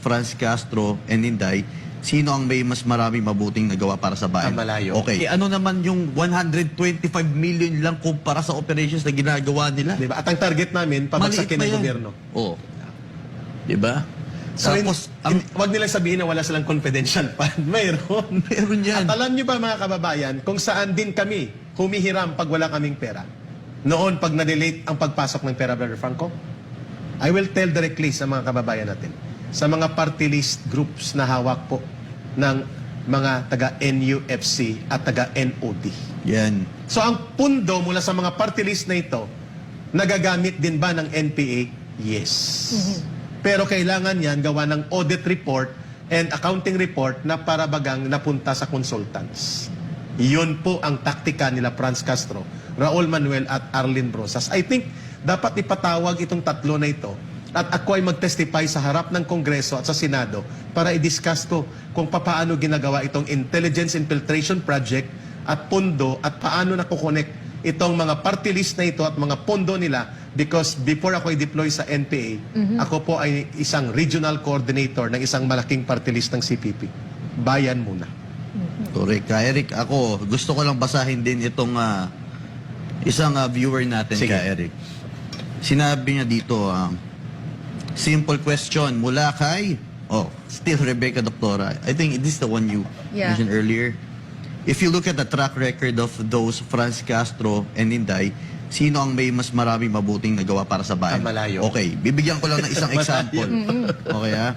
Franz Castro and Inday, sino ang may mas marami mabuting nagawa para sa bayan? Malayo. Okay. Ano naman yung 125 million lang kumpara sa operations na ginagawa nila? Diba? At ang target namin, pabagsakin ng gobyerno. Oo. Diba? So, Tapos, wag nilang sabihin na wala silang confidential fund. Mayroon. meron yan. At alam niyo ba mga kababayan, kung saan din kami humihiram pag wala kaming pera? Noon, pag na-delete ang pagpasok ng pera, Brother Franco, I will tell directly sa mga kababayan natin, sa mga party list groups na hawak po ng mga taga-NUFC at taga-NOD. Yan. So ang pundo mula sa mga party list na ito, nagagamit din ba ng NPA? Yes. Pero kailangan yan gawa ng audit report and accounting report na parabagang napunta sa consultants. Yun po ang taktika nila Franz Castro, Raul Manuel at Arlene Brosas. I think dapat ipatawag itong tatlo na ito at ako ay mag-testify sa harap ng Kongreso at sa Senado para i-discuss ko kung paano ginagawa itong intelligence infiltration project at pondo at paano nakukonek itong mga party list na ito at mga pondo nila because before ako i-deploy sa NPA, ako po ay isang regional coordinator ng isang malaking party list ng CPP. Bayan muna. Correct. Eric, ako, gusto ko lang basahin din itong isang viewer natin, Sige. Eric. Sinabi niya dito, simple question mula kay, still Rebecca Doctora. I think this is the one you mentioned earlier. If you look at the track record of those Franz Castro and Inday, sino ang may mas marami mabuting nagawa para sa bayan? Malayo. Okay, bibigyan ko lang ng isang example. Okay, ha?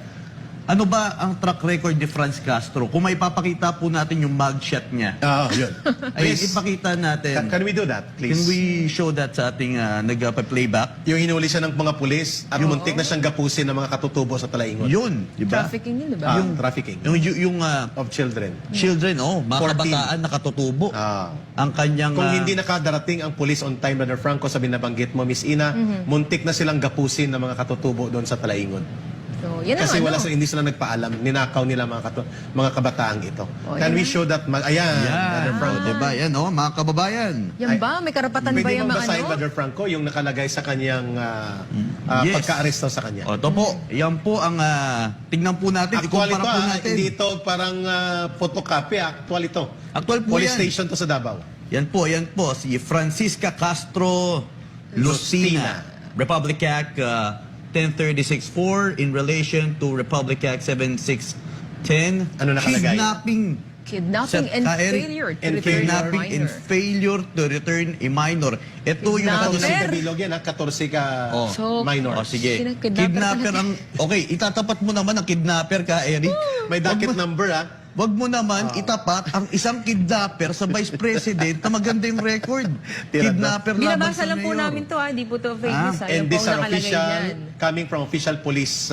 Ano ba ang track record ni Franz Castro? Kung may papakita po natin yung mugshot niya. Yun. Ay, Please. ipakita natin. Can we do that, please? Can we show that sa ating nagpa-playback? Yung hinuli siya ng mga pulis at muntik na siyang gapusin ng mga katutubo sa Talaingon. Yun, di ba? Trafficking yun, di ba? Yung trafficking Yung of children. children, mga 14. kabataan nakatutubo. Ang kanyang... Kung hindi nakadarating ang pulis on time, Brother Franco, sa binabanggit mo, Miss Ina, muntik na silang gapusin ng mga katutubo doon sa Talaingon. So, yan Kasi ang wala hindi sila nagpaalam, ninakaw nila mga kabataang ito. Can yan we show that? Ayan, Brother Franco. Diba? Yan, mga kababayan. Yan ba? May karapatan ba Pwede yung mong mga basahin, ano? Brother Franco, yung nakalagay sa kanyang Yes. pagka-aresto sa kanya. Ito po, yan po ang... tingnan po natin, Actual ito, ikumpara po natin. hindi ito parang photocopy. Actual ito. Actual po Police yan. station to sa Davao. Yan po, si Francisca Castro Lucina. Republic Act 1036-4 in relation to Republic Act 7610. Ano nakalagay? Kidnapping and failure to And return a Kidnapping and minor. failure to return a minor. Ito yung... Kidnapper. 14 ka bilog yan, 14 ka So, minor. Sige. Kidnapper Kidnapper ang... Okay, itatapat mo naman ang kidnapper ka, Eric. May docket number, Wag mo naman itapat ang isang kidnapper sa Vice President na maganda yung record. Kidnapper laban Binabasa sa lang po mayor. namin to, hindi po to fake news. And Yan po these ang are nakalagay official, dyan. coming from official police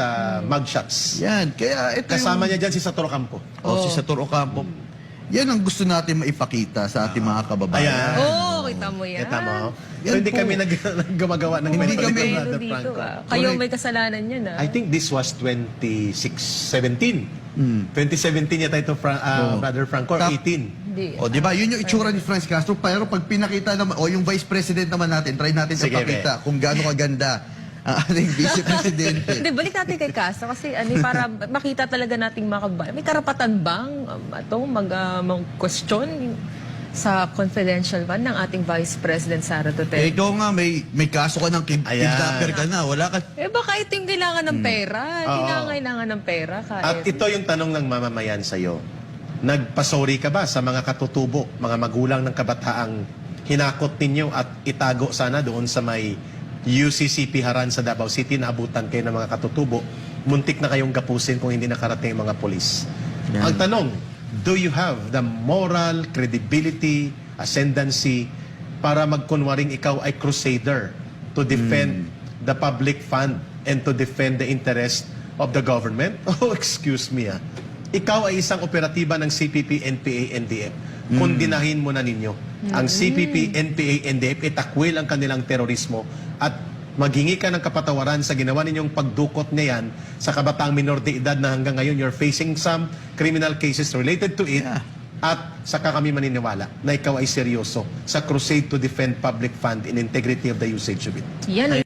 mugshots. Yan, kaya ito Kasama yung... niya dyan si Saturo Campo. Si Sator Ocampo. Yan ang gusto natin maipakita sa ating mga kababayan. Ayan. Kita mo yan. Kita mo? Yan So, hindi po. kami naggamagawa ng Hindi kwento kami. ni Pero Brother dito, Franco. Kayo may kasalanan yan, I think this was 2017. 2017 yata ito, Brother Franco, or 18. Hindi. Di ba? Yun yung itsura ni Franz Castro. Pero pag pinakita naman, yung Vice President naman natin, try natin Sige, ipakita kung gaano kaganda ang ating Vice Presidente. Hindi, balik natin kay Castro kasi para makita talaga nating mga kabayan. May karapatan bang mag-question sa confidential fund ng ating Vice President Sara Duterte? Ikaw nga, may kaso ka ng kidnapper ka na. Wala ka... Baka ito yung kailangan ng pera. Hindi na kailangan ng pera. At ito yung tanong ng mamamayan sa'yo. Nagpasorry ka ba sa mga katutubo, mga magulang ng kabataang hinakot ninyo at itago sana doon sa may UCCP Haran sa Davao City na abutan kayo ng mga katutubo? Muntik na kayong gapusin kung hindi nakarating ang mga polis. Yan. Ang tanong, do you have the moral credibility, ascendancy para magkunwaring ikaw ay crusader to defend the public fund and to defend the interest of the government? Oh, excuse me Ikaw ay isang operatiba ng CPP, NPA, NDF. Kundinahin mo na ninyo. Ang CPP, NPA, NDF, itakwil ang kanilang terorismo at maghingi ka ng kapatawaran sa ginawa ninyong pagdukot niyan sa kabataang minor de edad na hanggang ngayon you're facing some criminal cases related to it. At saka kami maniniwala na ikaw ay seryoso sa crusade to defend public fund and integrity of the usage of it. Yan